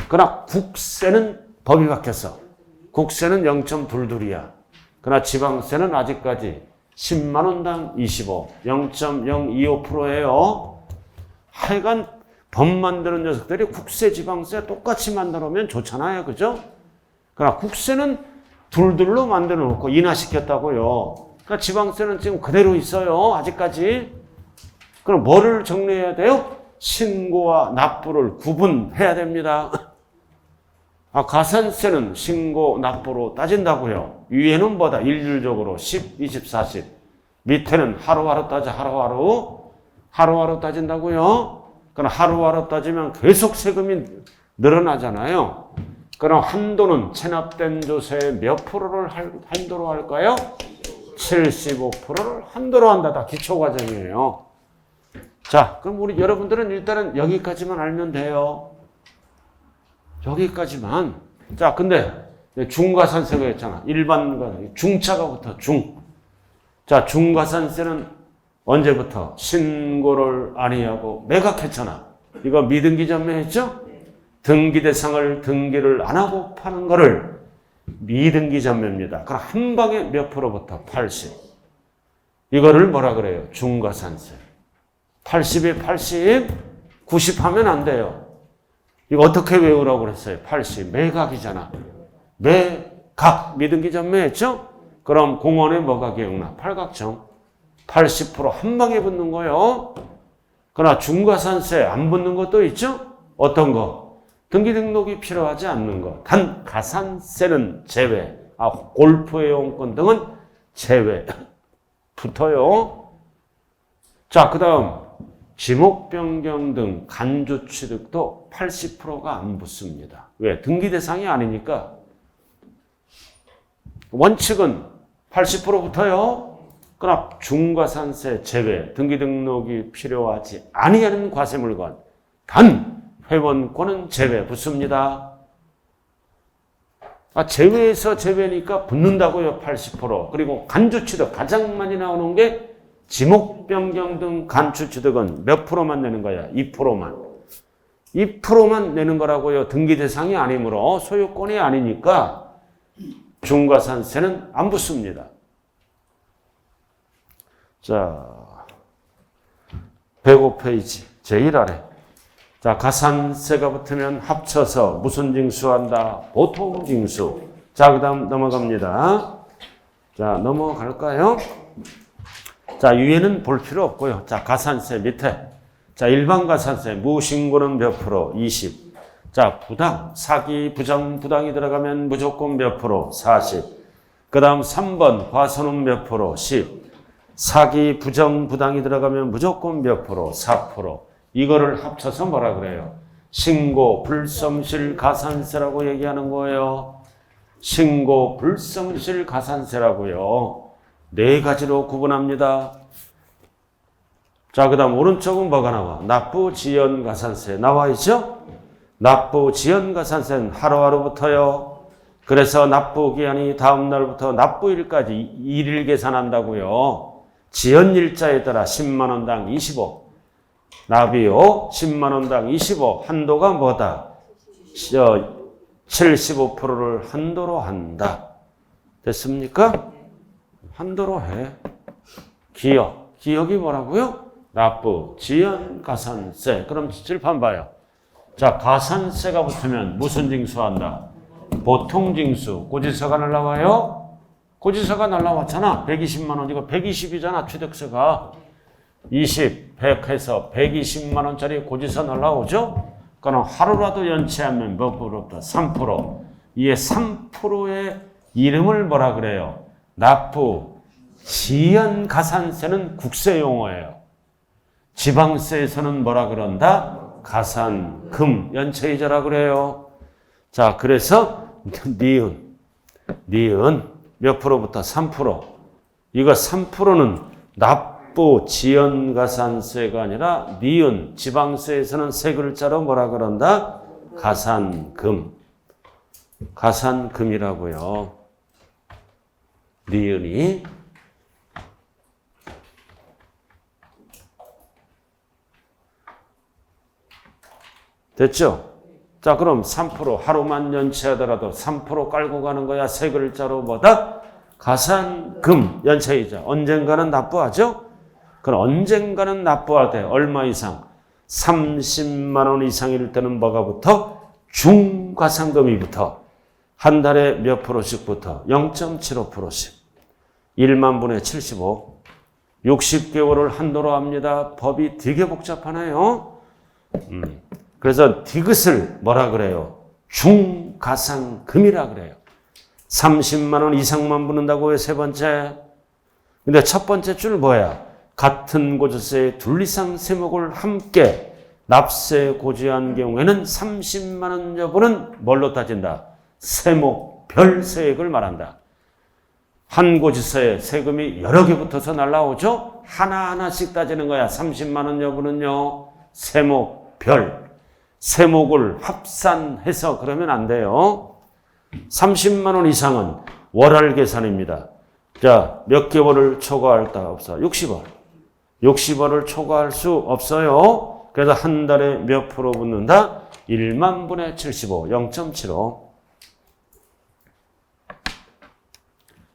그러나 국세는 법이 바뀌었어. 국세는 0.22이야. 그러나 지방세는 아직까지 10만 원당 25. 0.025%예요. 하여간 법 만드는 녀석들이 국세, 지방세 똑같이 만들어 놓으면 좋잖아요. 그죠? 그러나 국세는 둘둘로 만들어 놓고 인하시켰다고요. 그러니까 지방세는 지금 그대로 있어요. 아직까지. 그럼 뭐를 정리해야 돼요? 신고와 납부를 구분해야 됩니다. 가산세는 신고, 납부로 따진다고요. 위에는 뭐다? 일률적으로 10, 20, 40. 밑에는 하루하루 따져, 하루하루 따진다고요. 그럼 하루하루 따지면 계속 세금이 늘어나잖아요. 그럼 한도는 체납된 조세의 몇 프로를 한도로 할까요? 75%를 한도로 한다. 다 기초과정이에요. 자, 그럼 우리 여러분들은 일단은 여기까지만 알면 돼요. 여기까지만. 자, 근데 중과산세가 있잖아. 일반과 중차가 붙어, 중. 자, 중과산세는 언제부터? 신고를 아니하고 매각했잖아. 이거 미등기 전매했죠? 등기 대상을 등기를 안 하고 파는 거를 미등기 전매입니다. 그럼 한 방에 몇 프로부터? 80. 이거를 뭐라 그래요? 중과산세. 80에 80, 90 하면 안 돼요. 이거 어떻게 외우라고 그랬어요? 80. 매각이잖아. 매각. 미등기 전매했죠? 그럼 공원에 뭐가 기억나? 팔각정. 80% 한 방에 붙는 거예요. 그러나 중과산세 안 붙는 것도 있죠? 어떤 거? 등기 등록이 필요하지 않는 거. 단 가산세는 제외. 골프 이용권 등은 제외. 붙어요. 자, 그 다음 지목 변경 등 간주 취득도 80%가 안 붙습니다. 왜? 등기 대상이 아니니까. 원칙은 80% 붙어요. 그러나 중과산세 제외, 등기 등록이 필요하지 아니하는 과세물건, 단 회원권은 제외 붙습니다. 제외에서 제외니까 붙는다고요. 80%. 그리고 간주취득 가장 많이 나오는 게 지목 변경 등 간주취득은 몇 프로만 내는 거야? 2%만. 2%만 내는 거라고요. 등기 대상이 아니므로 소유권이 아니니까 중과산세는 안 붙습니다. 자, 105페이지 제일 아래. 자, 가산세가 붙으면 합쳐서 무슨 징수한다? 보통 징수. 자, 그 다음 넘어갑니다. 자, 넘어갈까요? 자, 위에는 볼 필요 없고요. 자, 가산세 밑에. 자, 일반 가산세 무신고는 몇 프로? 20. 자, 부당, 사기, 부정, 부당이 들어가면 무조건 몇 프로? 40. 그 다음 3번 과소는 몇 프로? 10. 사기, 부정, 부당이 들어가면 무조건 몇 프로? 4%. 이거를 합쳐서 뭐라 그래요? 신고 불성실 가산세라고 얘기하는 거예요. 신고 불성실 가산세라고요. 네 가지로 구분합니다. 자, 그 다음 오른쪽은 뭐가 나와? 납부 지연 가산세 나와 있죠? 납부 지연 가산세는 하루하루부터요. 그래서 납부 기한이 다음 날부터 납부일까지 일일 계산한다고요. 지연일자에 따라 10만 원당 25. 납이요. 10만 원당 25. 한도가 뭐다? 75%를 한도로 한다. 됐습니까? 한도로 해. 기억. 기억이 뭐라고요? 납부, 지연, 가산세. 그럼 칠판 봐요. 자, 가산세가 붙으면 무슨 징수한다? 보통 징수. 고지서가 날라와요? 고지서가 날라왔잖아. 120만 원. 이거 120이잖아. 취득세가. 20, 100 해서 120만 원짜리 고지서 날라오죠? 그럼 하루라도 연체하면 몇 프로다? 3%. 이에 3%의 이름을 뭐라 그래요? 납부, 지연 가산세는 국세 용어예요. 지방세에서는 뭐라 그런다? 가산금, 연체이자라 그래요. 자, 그래서 니은 몇 프로부터? 3%. 이거 3%는 납부 지연 가산세가 아니라 니은 지방세에서는 세 글자로 뭐라 그런다? 가산금. 가산금이라고요. 니은이. 됐죠? 자, 그럼 3% 하루만 연체하더라도 3% 깔고 가는 거야. 세 글자로 뭐다? 가산금, 연체이자. 언젠가는 납부하죠? 그럼 언젠가는 납부할 때 얼마 이상? 30만 원 이상일 때는 뭐가 붙어? 중가산금이 붙어. 한 달에 몇 프로씩 붙어? 0.75%씩. 1만 분의 75. 60개월을 한도로 합니다. 법이 되게 복잡하네요. 그래서 디귿을 뭐라 그래요? 중가산금이라 그래요. 30만 원 이상만 붙는다고요, 세 번째. 근데 첫 번째 줄 뭐야? 같은 고지서의 둘 이상 세목을 함께 납세 고지한 경우에는 30만 원 여부는 뭘로 따진다? 세목 별세액을 말한다. 한 고지서에 세금이 여러 개 붙어서 날라오죠? 하나하나씩 따지는 거야. 30만 원 여부는요. 세목 별. 세목을 합산해서 그러면 안 돼요. 30만 원 이상은 월할 계산입니다. 자, 몇 개월을 초과할 수 없어? 60월. 60월을 초과할 수 없어요. 그래서 한 달에 몇 프로 붙는다? 1만 분의 75, 0.75.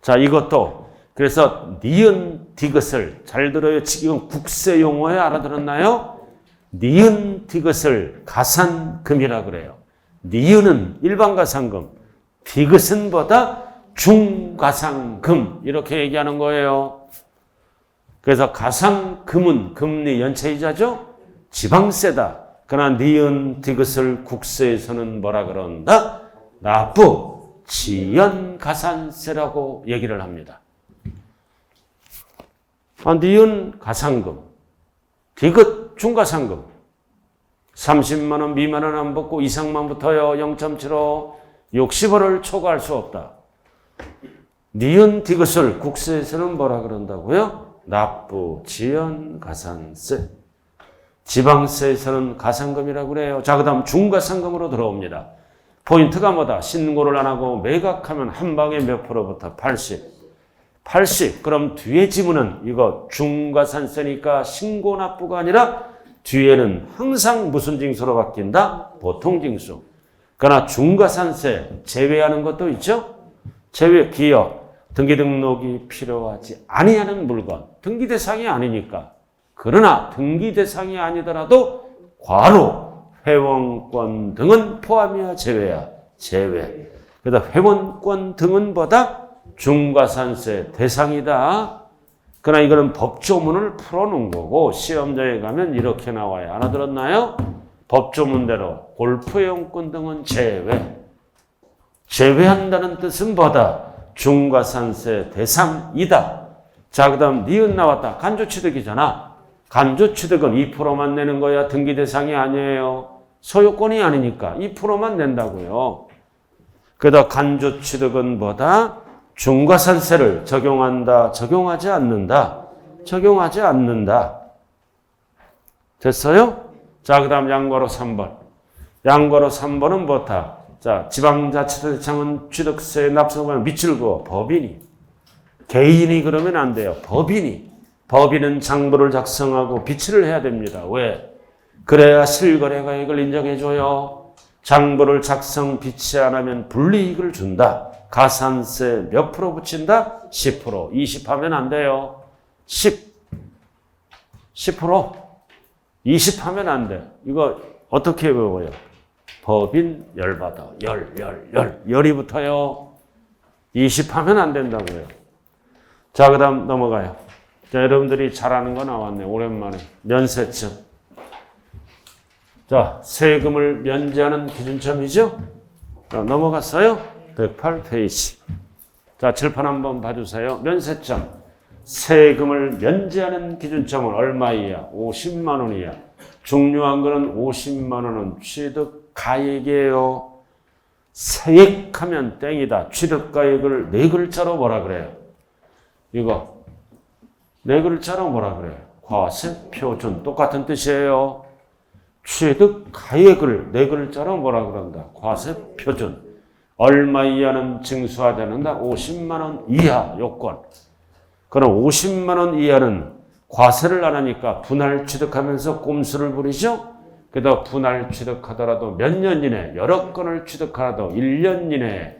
자, 이것도 그래서 니은 디귿을 잘 들어요. 이건 국세 용어에 알아들었나요? 니은 디귿을 가산금이라 그래요. 니은은 일반 가산금, 디귿은 보다 중가상금 이렇게 얘기하는 거예요. 그래서 가상금은 금리 연체이자죠. 지방세다. 그러나 니은 디귿을 국세에서는 뭐라 그런다? 납부 지연가산세라고 얘기를 합니다. 니은 가상금, 디귿 중가상금 30만 원 미만은 안 받고 이상만 붙어요. 0.75 60월을 초과할 수 없다. 니은 디귿을 국세에서는 뭐라 그런다고요? 납부 지연가산세. 지방세에서는 가산금이라고 그래요. 자, 그 다음 중가산금으로 들어옵니다. 포인트가 뭐다? 신고를 안 하고 매각하면 한 방에 몇 프로부터? 80. 80. 그럼 뒤에 지문은 이거 중가산세니까 신고 납부가 아니라 뒤에는 항상 무슨 징수로 바뀐다? 보통징수. 그러나 중가산세 제외하는 것도 있죠? 제외 기업, 등기 등록이 필요하지 아니하는 물건, 등기 대상이 아니니까. 그러나 등기 대상이 아니더라도 과로, 회원권 등은 포함이야 제외야? 제외. 그래서 회원권 등은 보다 중과산세 대상이다. 그러나 이거는 법조문을 풀어놓은 거고 시험장에 가면 이렇게 나와요. 알아들었나요? 법조문대로 골프회원권 등은 제외. 제외한다는 뜻은 뭐다? 중과산세 대상이다. 자, 그 다음 니은 나왔다. 간조취득이잖아. 간조취득은 2%만 내는 거야. 등기 대상이 아니에요. 소유권이 아니니까 2%만 낸다고요. 그러다 간조취득은 뭐다? 중과산세를 적용한다. 적용하지 않는다. 적용하지 않는다. 됐어요? 자, 그 다음 양괄호 3번. 양괄호 3번은 뭐다? 자, 지방자치단체장은 취득세 납세금을 밑줄 그어 법인이. 개인이 그러면 안 돼요. 법인이. 법인은 장부를 작성하고 비치를 해야 됩니다. 왜? 그래야 실거래가액을 인정해줘요. 장부를 작성 비치 안 하면 불이익을 준다. 가산세 몇 프로 붙인다? 10%. 20 하면 안 돼요. 10%. 20 하면 안 돼. 이거 어떻게 외워요? 법인 열받아. 열이 붙어요. 20 하면 안 된다고요. 자, 그 다음 넘어가요. 자, 여러분들이 잘 아는 거 나왔네. 오랜만에. 면세점. 자, 세금을 면제하는 기준점이죠? 자, 넘어갔어요? 108페이지. 자, 칠판 한번 봐주세요. 면세점. 세금을 면제하는 기준점은 얼마이야? 50만 원이야. 중요한 거는 50만 원은 취득가액이에요. 세액하면 땡이다. 취득가액을 네 글자로 뭐라 그래요? 이거 네 글자로 뭐라 그래요? 과세표준. 똑같은 뜻이에요. 취득가액을 네 글자로 뭐라 그런다? 과세표준. 얼마 이하는 징수하되는다? 50만 원 이하 요건. 그럼 50만 원 이하는 과세를 안 하니까 분할 취득하면서 꼼수를 부리죠? 그래도 분할 취득하더라도 몇 년 이내, 여러 건을 취득하더라도 1년 이내에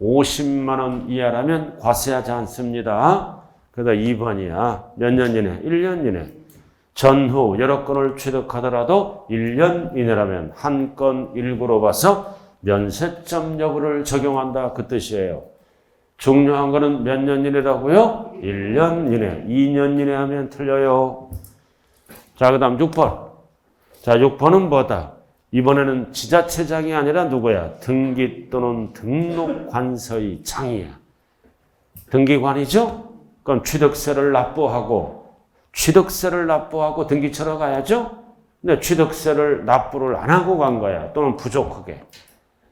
50만 원 이하라면 과세하지 않습니다. 그래도 2번이야. 몇 년 이내? 1년 이내. 전후 여러 건을 취득하더라도 1년 이내라면 한 건 일구로 봐서 면세점 여부를 적용한다. 그 뜻이에요. 중요한 거는 몇 년 이내라고요? 1년 이내. 2년 이내 하면 틀려요. 자, 그 다음 6번. 자, 6번은 뭐다? 이번에는 지자체장이 아니라 누구야? 등기 또는 등록관서의 장이야. 등기관이죠? 그럼 취득세를 납부하고 등기처러 가야죠? 근데 취득세를 납부를 안 하고 간 거야. 또는 부족하게.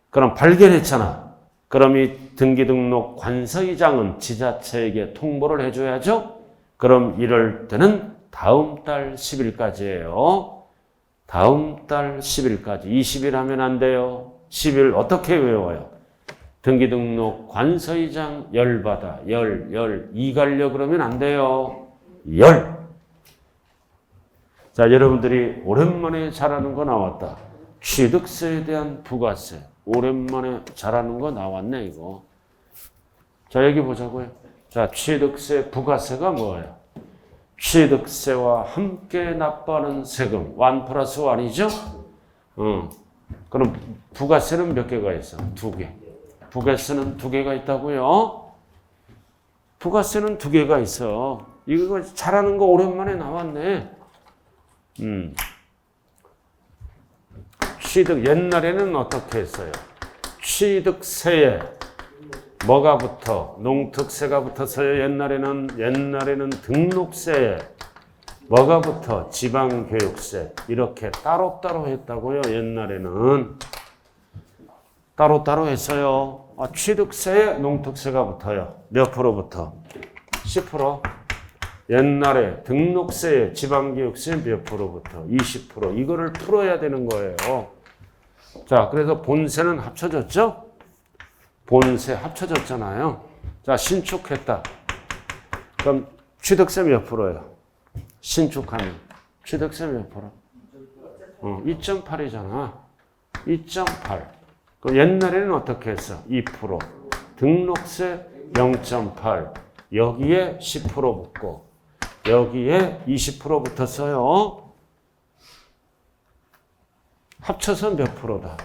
그럼 발견했잖아. 그럼 이 등기등록 관서의장은 지자체에게 통보를 해줘야죠. 그럼 이럴 때는 다음 달 10일까지예요. 다음 달 10일까지. 20일 하면 안 돼요. 10일 어떻게 외워요? 등기 등록 관서이장 열받아. 이 가려 그러면 안 돼요. 자, 여러분들이 오랜만에 잘하는 거 나왔다. 취득세에 대한 부가세. 오랜만에 잘하는 거 나왔네, 이거. 자, 여기 보자고요. 자, 취득세, 부가세가 뭐예요? 취득세와 함께 납부하는 세금. 1 플러스 1이죠? 그럼 부가세는 몇 개가 있어? 2개. 부가세는 2개가 있다고요? 부가세는 2개가 있어. 이거 잘하는 거 오랜만에 나왔네. 취득, 옛날에는 어떻게 했어요? 취득세에 뭐가 붙어? 농특세가 붙었어요. 옛날에는 등록세에 뭐가 붙어? 지방교육세. 이렇게 따로따로 했다고요. 옛날에는 따로따로 했어요. 취득세에 농특세가 붙어요. 몇 프로부터? 10%. 옛날에 등록세에 지방교육세 몇 프로부터? 20%. 이거를 풀어야 되는 거예요. 자, 그래서 본세는 합쳐졌죠? 본세 합쳐졌잖아요. 자, 신축했다. 그럼 취득세 몇 프로예요? 신축하면 취득세 몇 프로? 2.8이잖아. 2.8. 그 옛날에는 어떻게 했어? 2%. 등록세 0.8. 여기에 10% 붙고 여기에 20% 붙었어요. 합쳐서 몇 프로다?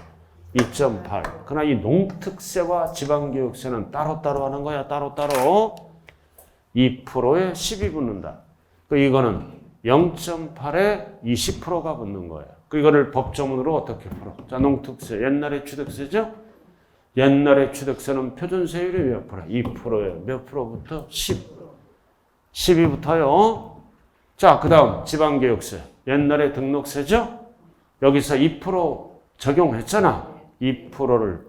2.8. 그러나 이 농특세와 지방교육세는 따로따로 하는 거야. 따로따로. 2%에 10이 붙는다. 이거는 0.8에 20%가 붙는 거예요. 이거를 법조문으로 어떻게 풀어? 자, 농특세. 옛날에 취득세죠? 옛날에 취득세는 표준세율이 몇 프로? 2%예요. 몇 프로부터? 10. 10이 붙어요. 자, 그 다음 지방교육세. 옛날에 등록세죠? 여기서 2% 적용했잖아. 2%를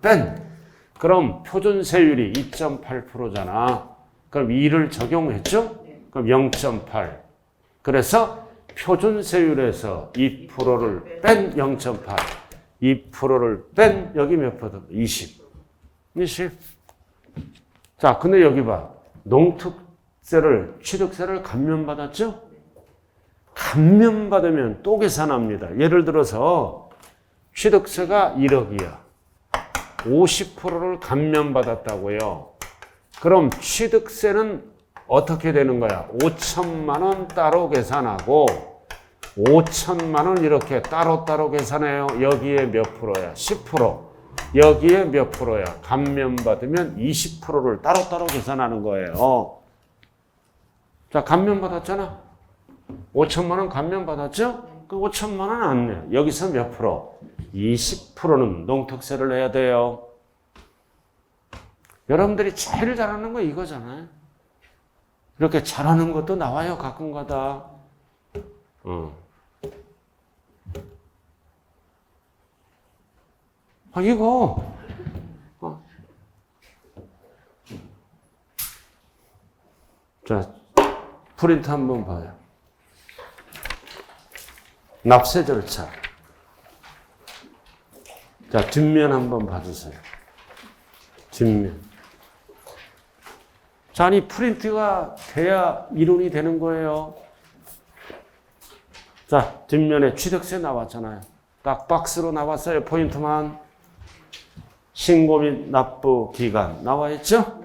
뺀. 그럼 표준세율이 2.8%잖아. 그럼 2를 적용했죠? 그럼 0.8. 그래서 표준세율에서 2%를 뺀 0.8. 2%를 뺀 여기 몇 프로? 20. 20. 자, 근데 여기 봐. 취득세를 감면받았죠? 감면받으면 또 계산합니다. 예를 들어서 취득세가 1억이야. 50%를 감면받았다고요. 그럼 취득세는 어떻게 되는 거야? 5천만 원 따로 계산하고 5천만 원 이렇게 따로따로 계산해요. 여기에 몇 프로야? 10%. 여기에 몇 프로야? 감면받으면 20%를 따로따로 계산하는 거예요. 자, 감면받았잖아. 5천만 원 감면받았죠? 그 5천만 원 안 내. 여기서 몇 프로? 20%는 농특세를 내야 돼요. 여러분들이 제일 잘하는 거 이거잖아요. 이렇게 잘하는 것도 나와요. 가끔가다. 이거 자, 프린트 한번 봐요. 납세 절차. 자, 뒷면 한번 봐주세요. 뒷면. 자, 아니 프린트가 돼야 이론이 되는 거예요. 자, 뒷면에 취득세 나왔잖아요. 딱 박스로 나왔어요. 포인트만. 신고 및 납부 기간 나와 있죠?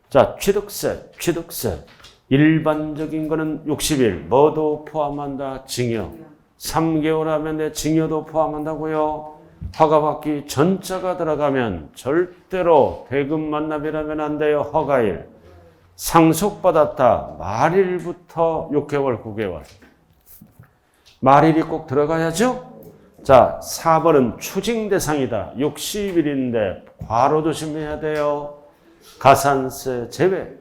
자, 취득세. 일반적인 거는 60일. 뭐도 포함한다? 징역. 3개월 하면 내 징역도 포함한다고요. 허가받기 전자가 들어가면 절대로 대금 만납이라면 안 돼요. 허가일. 상속받았다. 말일부터 6개월, 9개월. 말일이 꼭 들어가야죠? 자, 4번은 추징 대상이다. 60일인데 과로 조심해야 돼요. 가산세 제외.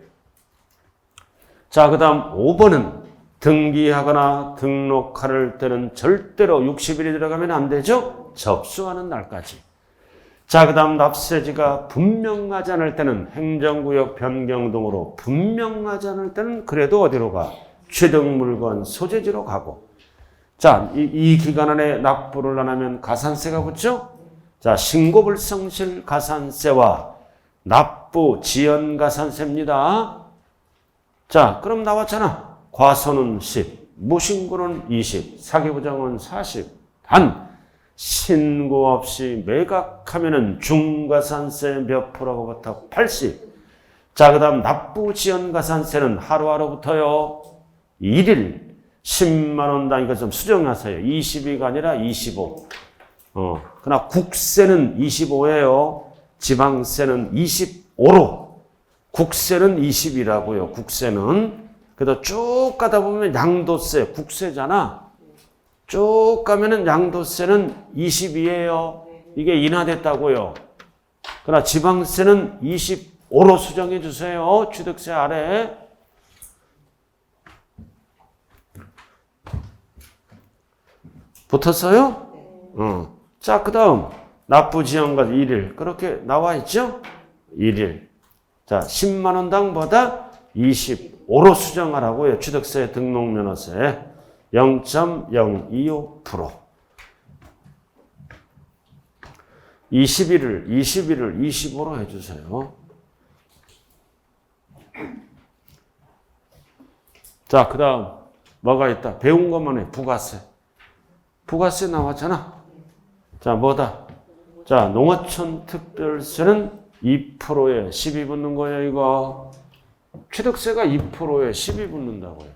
자, 그 다음 5번은 등기하거나 등록할 때는 절대로 60일이 들어가면 안 되죠? 접수하는 날까지. 자, 그 다음 납세지가 분명하지 않을 때는 행정구역 변경 등으로 분명하지 않을 때는 그래도 어디로 가? 취득물건 소재지로 가고. 자, 이 기간 안에 납부를 안 하면 가산세가 붙죠? 자, 신고불성실 가산세와 납부 지연 가산세입니다. 자, 그럼 나왔잖아. 과소는 10, 무신고는 20, 사기부정은 40. 단 신고 없이 매각하면은 중과산세 몇 프로부터 80. 자, 그 다음 납부 지연 가산세는 하루하루부터요. 1일 10만 원당 이거 좀 수정하세요. 22가 아니라 25. 그러나 국세는 25예요. 지방세는 25로. 국세는 20이라고요. 국세는. 그래도 쭉 가다 보면 양도세, 국세잖아. 쭉 가면은 양도세는 22예요. 이게 인하됐다고요. 그러나 지방세는 25로 수정해 주세요. 취득세 아래. 붙었어요? 자, 그 다음 납부지연과 1일 그렇게 나와 있죠? 1일. 자, 10만 원당보다 25로 수정하라고요. 취득세 등록면허세 0.025%. 21을 25로 해주세요. 자, 그 다음 뭐가 있다? 배운 것만 해. 부가세. 부가세 나왔잖아. 자, 뭐다? 자, 농어촌 특별세는 2%에 10이 붙는 거예요, 이거. 취득세가 2%에 10이 붙는다고요.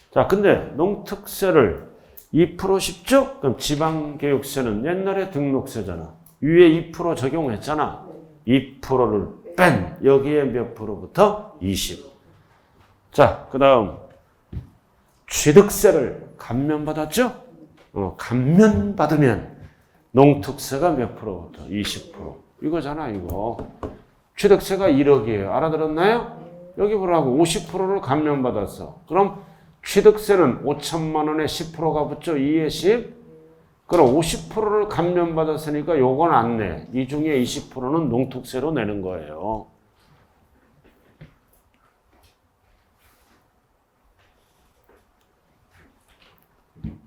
자, 근데 농특세를 2% 쉽죠? 그럼 지방교육세는 옛날에 등록세잖아. 위에 2% 적용했잖아. 2%를 뺀 여기에 몇 프로부터? 20. 자, 그 다음 취득세를 감면받았죠? 감면받으면 농특세가 몇 프로부터? 20%. 이거잖아, 이거. 취득세가 1억이에요. 알아들었나요? 여기 보라고 50%를 감면받았어. 그럼 취득세는 5천만 원에 10%가 붙죠? 2에 10? 그럼 50%를 감면받았으니까 요건 안 내. 이 중에 20%는 농특세로 내는 거예요.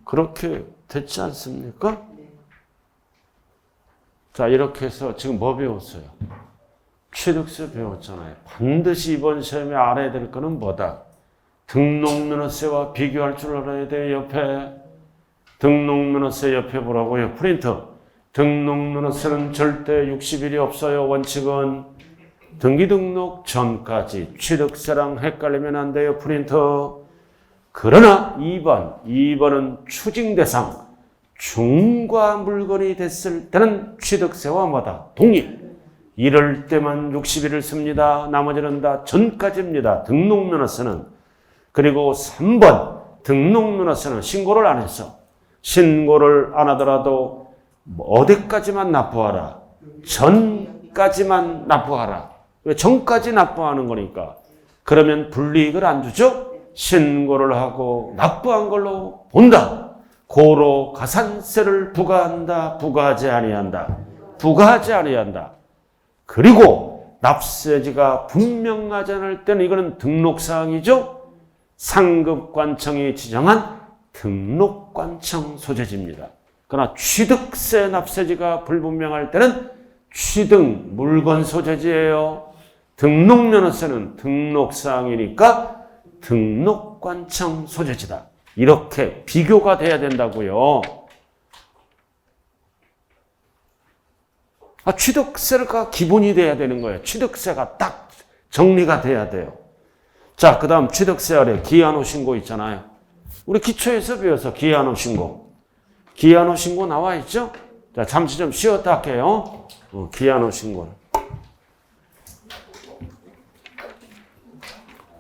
그렇게 됐지 않습니까? 자, 이렇게 해서 지금 뭐 배웠어요? 취득세 배웠잖아요. 반드시 이번 시험에 알아야 될 거는 뭐다? 등록면허세와 비교할 줄 알아야 돼요. 옆에 등록면허세 옆에 보라고요. 프린터. 등록면허세는 절대 60일이 없어요. 원칙은 등기등록 전까지. 취득세랑 헷갈리면 안 돼요. 프린터. 그러나 2번은 추징대상. 중과 물건이 됐을 때는 취득세와 뭐다? 동일. 이럴 때만 60일을 씁니다. 나머지는 다 전까지입니다. 등록면허세는. 그리고 3번 등록면허세는 신고를 안 했어. 신고를 안 하더라도 어디까지만 납부하라. 전까지만 납부하라. 왜 전까지 납부하는 거니까. 그러면 불이익을 안 주죠? 신고를 하고 납부한 걸로 본다. 고로 가산세를 부과한다. 부과하지 아니한다. 부과하지 아니한다. 그리고 납세지가 분명하지 않을 때는 이거는 등록사항이죠. 상급관청이 지정한 등록관청 소재지입니다. 그러나 취득세 납세지가 불분명할 때는 취득 물건 소재지예요. 등록면허세는 등록사항이니까 등록관청 소재지다. 이렇게 비교가 돼야 된다고요. 취득세가 기본이 돼야 되는 거예요. 취득세가 딱 정리가 돼야 돼요. 자, 그 다음 취득세 아래 기한후 신고 있잖아요. 우리 기초에서 배워서 기한후 신고. 기한후 신고 나와 있죠? 자, 잠시 좀 쉬었다 할게요. 기한후 신고를.